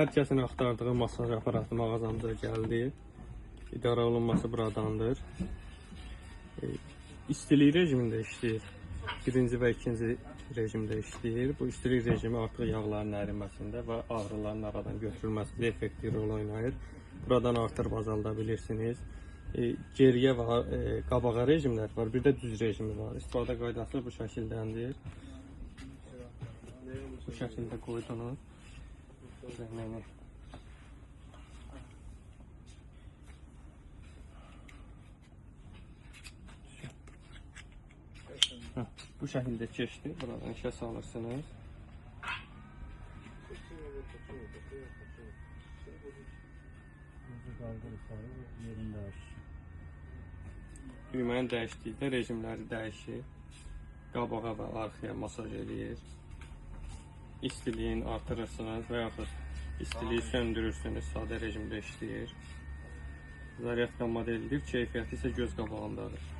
Hər kəsin axtardığı masaj aparatı mağazamıza gəldi. İdarə olunması buradandır. İstilik rejimində işləyir. Birinci və ikinci rejimdə işləyir. Bu istilik rejimi artıq yağların əriməsində və ağrıların aradan götürülməsində effektiv rol oynayır. Buradan artırıb azalda bilirsiniz. Geriyə və qabağa rejimlər var. Bir də düz rejimi var. İstifadə qaydası bu şəkildəndir. Bu şəkildə qoydunuz. Bu şəkildə keçdi. Buradan işə salırsınız. Düyməni dəyişdikdə rejimləri dəyişir. Qabağa və arxaya masaj eləyir. İstiliyin artırırsınız və yaxud istiliyi söndürürsünüz. Sadə rejimdə işləyir. Zaryadka modelidir. Keyfiyyəti isə göz qabağındadır.